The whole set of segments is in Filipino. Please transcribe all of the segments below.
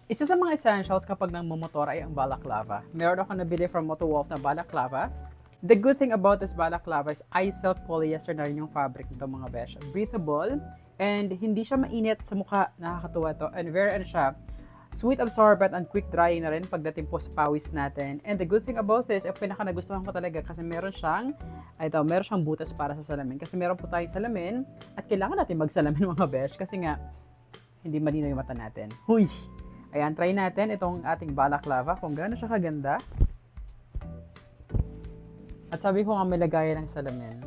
Isa sa mga essentials kapag nangmomotor ay ang balaclava. Meron ako nabili from Motowolf na balaclava. The good thing about this balaclava is iSilk polyester na rin yung fabric nito mga besh. Breathable and hindi siya mainit sa mukha. Nakakatuwa to. And very ano siya, sweet absorbent and quick drying na rin pagdating po sa pawis natin. And the good thing about this, pinaka nagustuhan ko talaga kasi meron siyang butas para sa salamin. Kasi meron po tayong salamin at kailangan natin magsalamin mga besh kasi nga hindi malinaw yung mata natin. Huy! Ayan, try natin itong ating balaclava kung gaano siya kaganda. At sabi ko nga may lagayan ng salamin.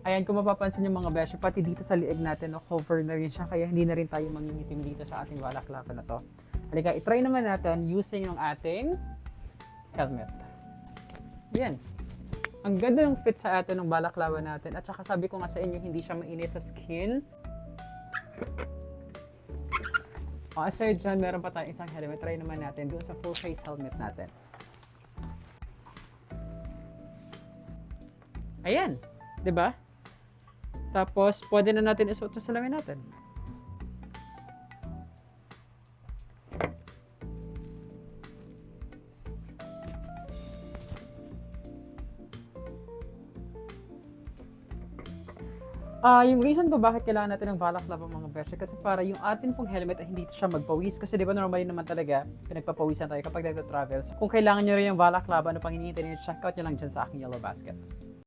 Ayan, kung mapapansin yung mga besh, pati dito sa liig natin, no, cover na rin siya, kaya hindi na rin tayo mangingitim dito sa ating balaclava na to. Halika, itry naman natin using yung ating helmet. Yan. Ang ganda ng fit sa atin ng balaclava natin. At saka sabi ko nga sa inyo, hindi siya mainit sa skin. Aside dyan, meron pa tayong isang helmet. Try naman natin doon sa full face helmet natin. Ayan. 'Di ba? Tapos, pwede na natin isuot sa salamin natin. Yung reason ko bakit kailangan natin ng balaclava mga besh, kasi para yung atin pong helmet ay hindi siya magpawis. Kasi di ba normally naman talaga, pinagpapawisan tayo kapag nagta-travel. So, kung kailangan nyo rin yung balaclava, ano pang hinihintay nyo, check out nyo lang dyan sa aking yellow basket.